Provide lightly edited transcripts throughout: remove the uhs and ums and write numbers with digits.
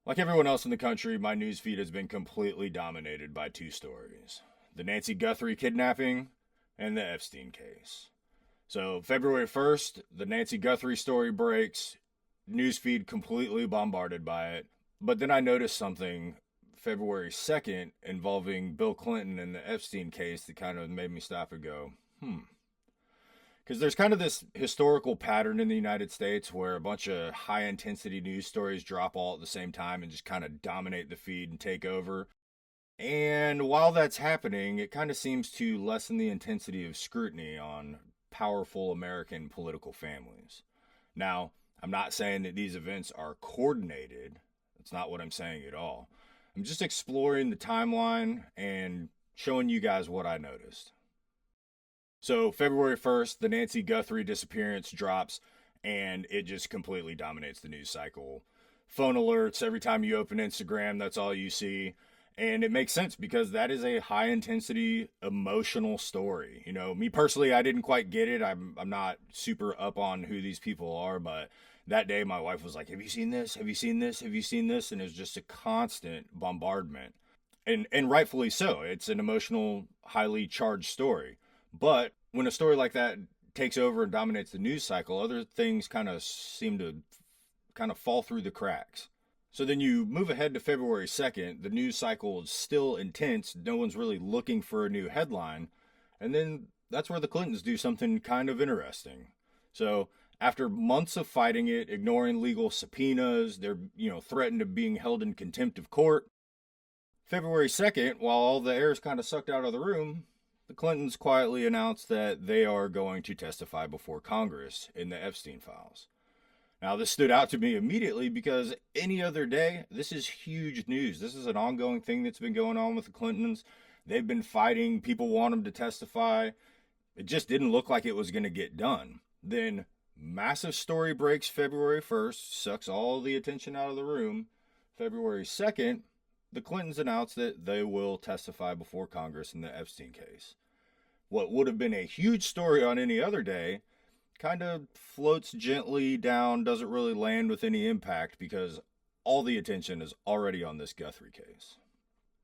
Like everyone else in the country, my newsfeed has been completely dominated by two stories: the Nancy Guthrie kidnapping and the Epstein case. So, February 1st, the Nancy Guthrie story breaks, newsfeed completely bombarded by it. But then I noticed something February 2nd involving Bill Clinton and the Epstein case that kind of made me stop and go, because there's kind of this historical pattern in the United States where a bunch of high intensity news stories drop all at the same time and just kind of dominate the feed and take over. And while that's happening, it kind of seems to lessen the intensity of scrutiny on powerful American political families. Now, I'm not saying that these events are coordinated. That's not what I'm saying at all. I'm just exploring the timeline and showing you guys what I noticed. So, February 1st, the Nancy Guthrie disappearance drops, and it just completely dominates the news cycle. Phone alerts, every time you open Instagram, that's all you see. And it makes sense because that is a high intensity emotional story. You know, me personally, I didn't quite get it. I'm not super up on who these people are, but that day my wife was like, "Have you seen this? Have you seen this? Have you seen this?" And it was just a constant bombardment. And rightfully so. It's an emotional, highly charged story. But when a story like that takes over and dominates the news cycle, other things kind of seem to kind of fall through the cracks. So then you move ahead to February 2nd, the news cycle is still intense, no one's really looking for a new headline, and then that's where the Clintons do something kind of interesting. So after months of fighting it, ignoring legal subpoenas, they're, threatened of being held in contempt of court. February 2nd, while all the air is kind of sucked out of the room, the Clintons quietly announced that they are going to testify before Congress in the Epstein files. Now, this stood out to me immediately because any other day, this is huge news. This is an ongoing thing that's been going on with the Clintons. They've been fighting. People want them to testify. It just didn't look like it was going to get done. Then, massive story breaks February 1st, sucks all the attention out of the room. February 2nd, the Clintons announced that they will testify before Congress in the Epstein case. What would have been a huge story on any other day kind of floats gently down, doesn't really land with any impact because all the attention is already on this Guthrie case.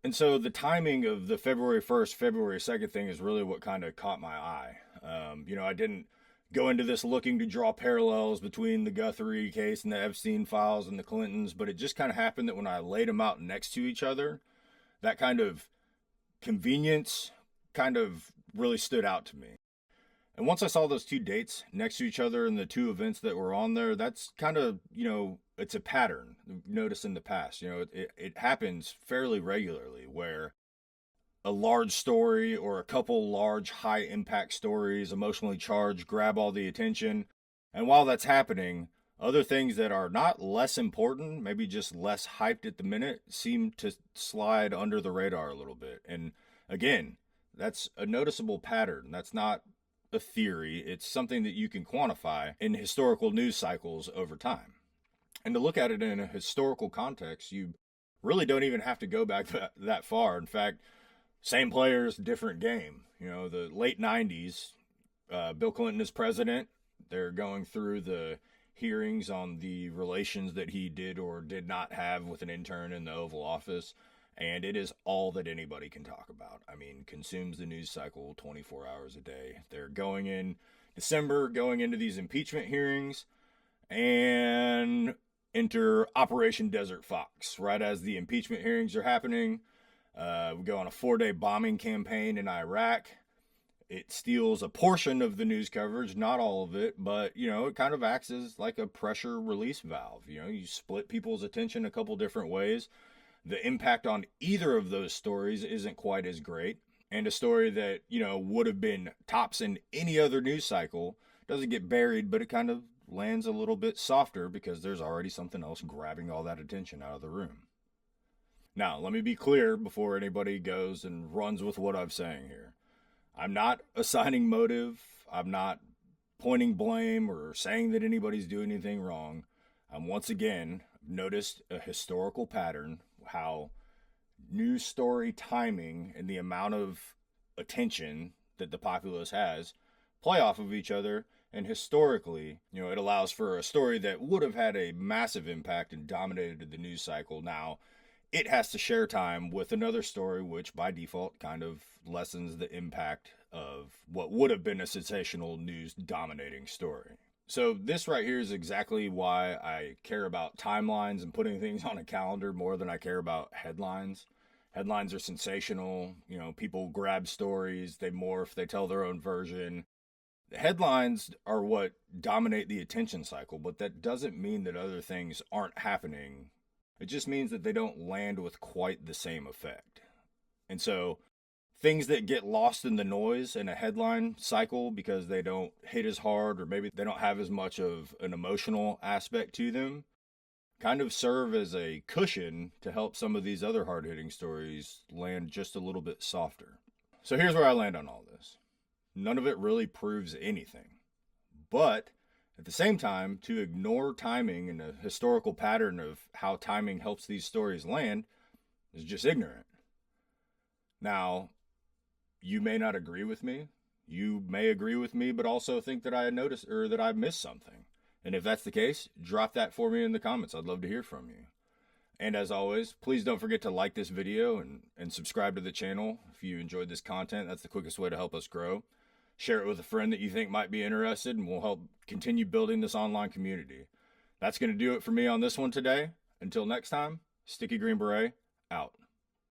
And so the timing of the February 1st, February 2nd thing is really what kind of caught my eye. I didn't go into this looking to draw parallels between the Guthrie case and the Epstein files and the Clintons, but it just kind of happened that when I laid them out next to each other, that kind of convenience kind of really stood out to me. And once I saw those two dates next to each other and the two events that were on there, that's kind of, it's a pattern noticed in the past. It happens fairly regularly where a large story or a couple large high impact stories, emotionally charged, grab all the attention. And while that's happening, other things that are not less important, maybe just less hyped at the minute, seem to slide under the radar a little bit. And again, that's a noticeable pattern. That's not a theory, it's something that you can quantify in historical news cycles over time. And to look at it in a historical context, you really don't even have to go back that far. In fact, same players, different game. The late 90s, Bill Clinton is president. They're going through the hearings on the relations that he did or did not have with an intern in the Oval Office. And it is all that anybody can talk about. I mean, consumes the news cycle 24 hours a day. They're going in December, going into these impeachment hearings, and enter Operation Desert Fox. Right as the impeachment hearings are happening, we go on a 4-day bombing campaign in Iraq. It steals a portion of the news coverage, not all of it, but, it kind of acts as like a pressure release valve. You split people's attention a couple different ways. The impact on either of those stories isn't quite as great. And a story that, would have been tops in any other news cycle doesn't get buried, but it kind of lands a little bit softer because there's already something else grabbing all that attention out of the room. Now, let me be clear before anybody goes and runs with what I'm saying here. I'm not assigning motive. I'm not pointing blame or saying that anybody's doing anything wrong. I'm once again noticed a historical pattern, how news story timing and the amount of attention that the populace has play off of each other And historically, it allows for a story that would have had a massive impact and dominated the news cycle. Now, it has to share time with another story, which by default kind of lessens the impact of what would have been a sensational news dominating story. So this right here is exactly why I care about timelines and putting things on a calendar more than I care about headlines. Headlines are sensational. People grab stories, they morph, they tell their own version. The headlines are what dominate the attention cycle, but that doesn't mean that other things aren't happening. It just means that they don't land with quite the same effect. And so things that get lost in the noise in a headline cycle because they don't hit as hard or maybe they don't have as much of an emotional aspect to them kind of serve as a cushion to help some of these other hard-hitting stories land just a little bit softer. So here's where I land on all this. None of it really proves anything. But at the same time, to ignore timing and a historical pattern of how timing helps these stories land is just ignorant. Now, you may not agree with me. You may agree with me, but also think that I noticed or that I missed something. And if that's the case, drop that for me in the comments. I'd love to hear from you. And as always, please don't forget to like this video and subscribe to the channel if you enjoyed this content. That's the quickest way to help us grow. Share it with a friend that you think might be interested, and we'll help continue building this online community. That's going to do it for me on this one today. Until next time, Sticky Green Beret, out.